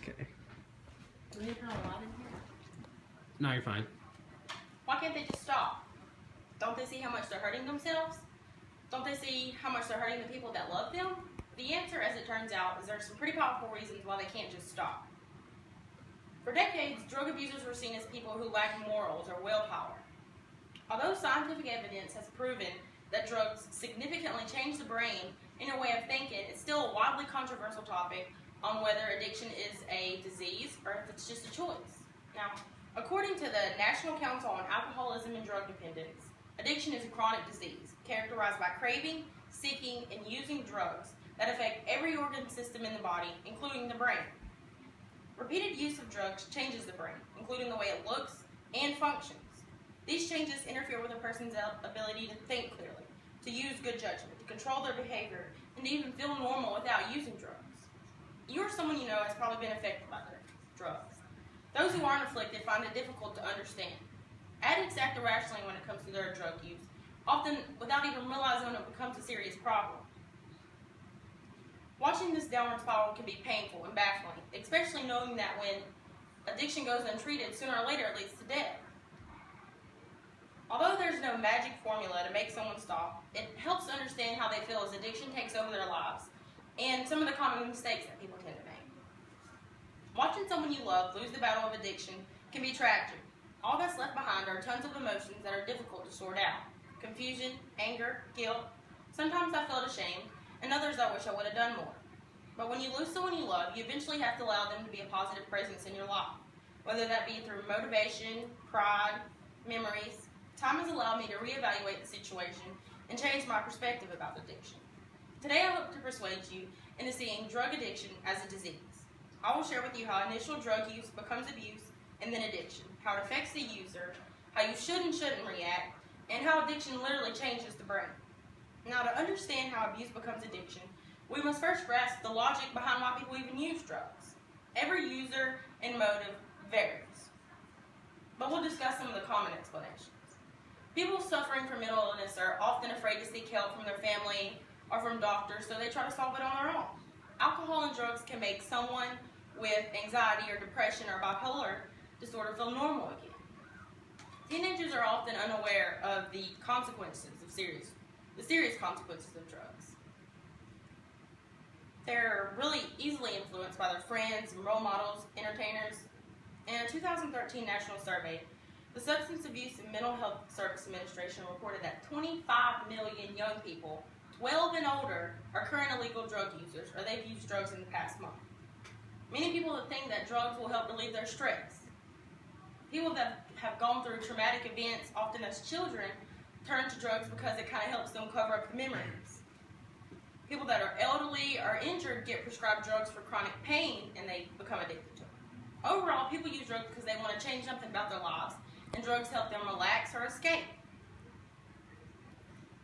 Okay. Do we turn a lot in here? No, you're fine. Why can't they just stop? Don't they see how much they're hurting themselves? Don't they see how much they're hurting the people that love them? The answer, as it turns out, is there's some pretty powerful reasons why they can't just stop. For decades, drug abusers were seen as people who lack morals or willpower. Although scientific evidence has proven that drugs significantly change the brain and your way of thinking, it's still a widely controversial topic on whether addiction is a disease or if it's just a choice. Now, according to the National Council on Alcoholism and Drug Dependence, addiction is a chronic disease characterized by craving, seeking, and using drugs that affect every organ system in the body, including the brain. Repeated use of drugs changes the brain, including the way it looks and functions. These changes interfere with a person's ability to think clearly, to use good judgment, to control their behavior, and to even feel normal without using drugs. You or someone you know has probably been affected by their drugs. Those who aren't afflicted find it difficult to understand. Addicts act irrationally when it comes to their drug use, often without even realizing when it becomes a serious problem. Watching this downward spiral can be painful and baffling, especially knowing that when addiction goes untreated, sooner or later it leads to death. Although there's no magic formula to make someone stop, it helps to understand how they feel as addiction takes over their lives and some of the common mistakes that people tend to make. Watching someone you love lose the battle of addiction can be tragic. All that's left behind are tons of emotions that are difficult to sort out. Confusion, anger, guilt. Sometimes I felt ashamed, and others I wish I would have done more. But when you lose someone you love, you eventually have to allow them to be a positive presence in your life, whether that be through motivation, pride, memories. Time has allowed me to reevaluate the situation and change my perspective about addiction. Today I hope to persuade you into seeing drug addiction as a disease. I will share with you how initial drug use becomes abuse and then addiction, how it affects the user, how you should and shouldn't react, and how addiction literally changes the brain. Now, to understand how abuse becomes addiction, we must first grasp the logic behind why people even use drugs. Every user and motive varies, but we'll discuss some of the common explanations. People suffering from mental illness are often afraid to seek help from their family or from doctors, so they try to solve it on their own. Alcohol and drugs can make someone with anxiety or depression or bipolar disorder feel normal again. Teenagers are often unaware of the consequences of the serious consequences of drugs. They're really easily influenced by their friends and role models, entertainers. In a 2013 national survey, the Substance Abuse and Mental Health Service Administration reported that 25 million young people, 12 and older, are current illegal drug users, or they've used drugs in the past month. Many people think that drugs will help relieve their stress. People that have gone through traumatic events, often as children, turn to drugs because it kind of helps them cover up the memories. People that are elderly or injured get prescribed drugs for chronic pain and they become addicted to them. Overall, people use drugs because they want to change something about their lives, and drugs help them relax or escape.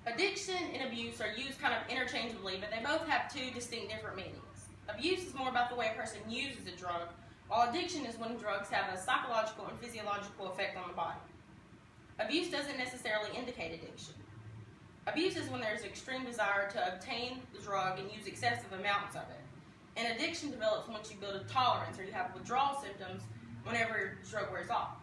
Addiction and abuse are used kind of interchangeably, but they both have two distinct different meanings. Abuse is more about the way a person uses a drug, while addiction is when drugs have a psychological and physiological effect on the body. Abuse doesn't necessarily indicate addiction. Abuse is when there's extreme desire to obtain the drug and use excessive amounts of it. And addiction develops once you build a tolerance or you have withdrawal symptoms whenever the drug wears off.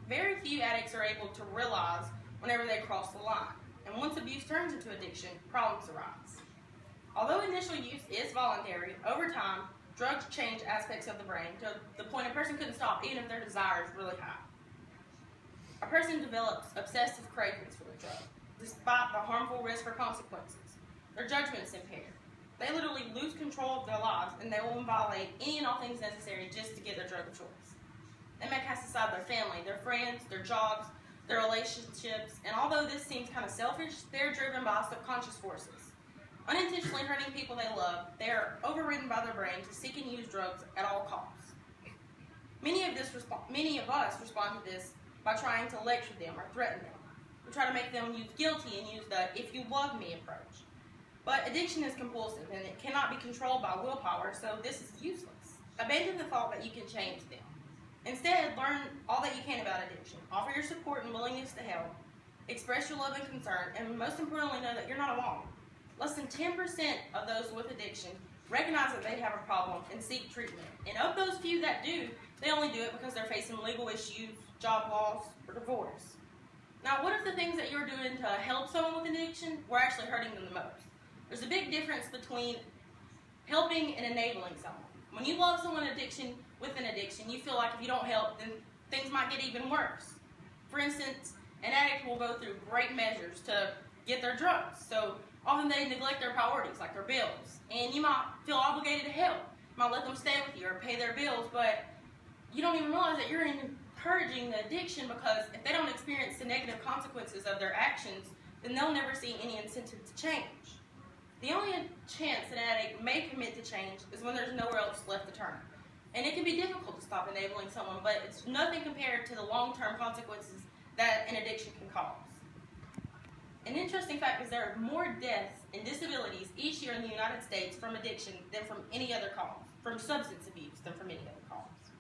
Very few addicts are able to realize whenever they cross the line. And once abuse turns into addiction, problems arise. Although initial use is voluntary, over time, drugs change aspects of the brain to the point a person couldn't stop even if their desire is really high. A person develops obsessive cravings for the drug, despite the harmful risk or consequences. Their judgment's impaired. They literally lose control of their lives, and they will violate any and all things necessary just to get their drug of choice. They may cast aside their family, their friends, their jobs, their relationships, and although this seems kind of selfish, they're driven by subconscious forces. Unintentionally hurting people they love, they are overridden by their brain to seek and use drugs at all costs. Many of us respond to this by trying to lecture them or threaten them. We try to make them use guilty and use the "if you love me" approach. But addiction is compulsive and it cannot be controlled by willpower, so this is useless. Abandon the thought that you can change them. Instead, learn all that you can about addiction. Offer your support and willingness to help. Express your love and concern, and most importantly, know that you're not alone. less than 10% of those with addiction recognize that they have a problem and seek treatment. And of those few that do, they only do it because they're facing legal issues, job loss, or divorce. Now, what if the things that you're doing to help someone with addiction were actually hurting them the most? There's a big difference between helping and enabling someone. When you love someone with an addiction, you feel like if you don't help, then things might get even worse. For instance, an addict will go through great measures to get their drugs. So often they neglect their priorities, like their bills. And you might feel obligated to help. You might let them stay with you or pay their bills, but you don't even realize that you're encouraging the addiction, because if they don't experience the negative consequences of their actions, then they'll never see any incentive to change. The only chance an addict may commit to change is when there's nowhere else left to turn. And it can be difficult to stop enabling someone, but it's nothing compared to the long-term consequences that an addiction can cause. An interesting fact is there are more deaths and disabilities each year in the United States from addiction than from any other cause, from substance abuse than from any other cause.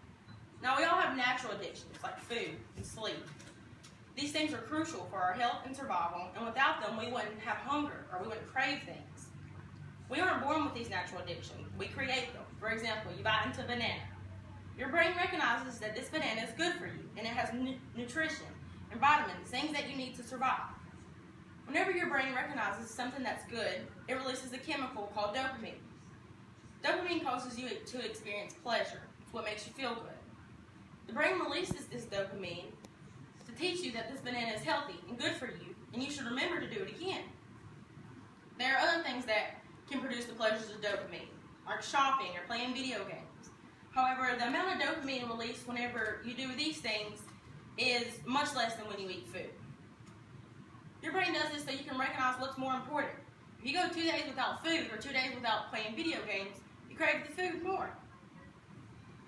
Now, we all have natural addictions like food and sleep. These things are crucial for our health and survival, and without them, we wouldn't have hunger or we wouldn't crave things. We aren't born with these natural addictions. We create them. For example, you bite into a banana. Your brain recognizes that this banana is good for you, and it has nutrition and vitamins, things that you need to survive. Whenever your brain recognizes something that's good, it releases a chemical called dopamine. Dopamine causes you to experience pleasure. It's what makes you feel good. The brain releases this dopamine to teach you that this banana is healthy and good for you, and you should remember to do it again. There are other things that can produce the pleasures of dopamine, like shopping or playing video games. However, the amount of dopamine released whenever you do these things is much less than when you eat food. Your brain does this so you can recognize what's more important. If you go 2 days without food or 2 days without playing video games, you crave the food more.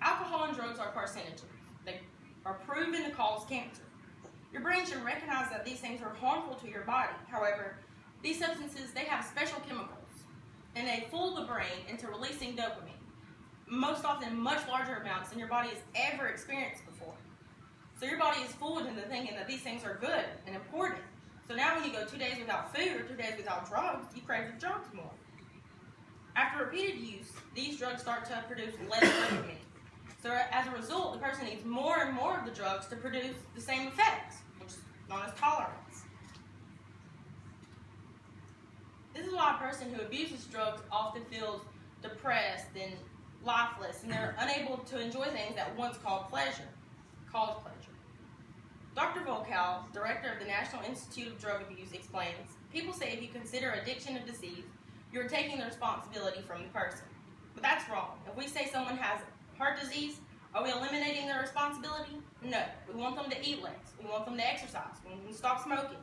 Alcohol and drugs are carcinogens. They are proven to cause cancer. Your brain should recognize that these things are harmful to your body. However, these substances, they have special chemicals, and they fool the brain into releasing dopamine, most often in much larger amounts than your body has ever experienced before. So your body is fooled into thinking that these things are good and important. So now when you go 2 days without food or 2 days without drugs, you crave the drugs more. After repeated use, these drugs start to produce less dopamine. So as a result, the person needs more and more of the drugs to produce the same effects, which is known as tolerance. This is why a person who abuses drugs often feels depressed and lifeless, and they're unable to enjoy things that once caused pleasure. Dr. Volkow, director of the National Institute of Drug Abuse, explains, people say if you consider addiction a disease, you're taking the responsibility from the person. But that's wrong. If we say someone has heart disease, are we eliminating their responsibility? No. We want them to eat less. We want them to exercise. We want them to stop smoking.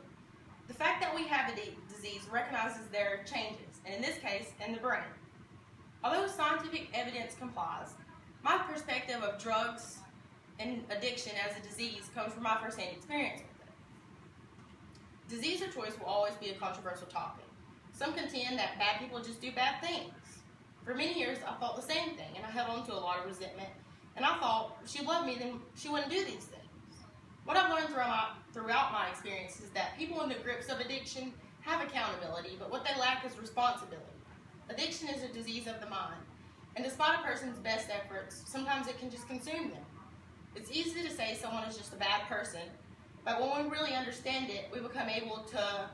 The fact that we have a disease recognizes their changes, and in this case, in the brain. Although scientific evidence complies, my perspective of drugs and addiction as a disease comes from my first-hand experience with it. Disease or choice will always be a controversial topic. Some contend that bad people just do bad things. For many years, I thought the same thing, and I held on to a lot of resentment, and I thought if she loved me, then she wouldn't do these things. What I've learned throughout my experience is that people in the grips of addiction have accountability, but what they lack is responsibility. Addiction is a disease of the mind, and despite a person's best efforts, sometimes it can just consume them. It's easy to say someone is just a bad person, but when we really understand it, we become able to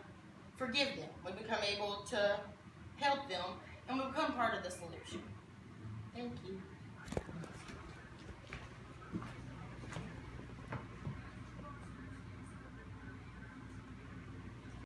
forgive them, we become able to help them, and we become part of the solution. Thank you.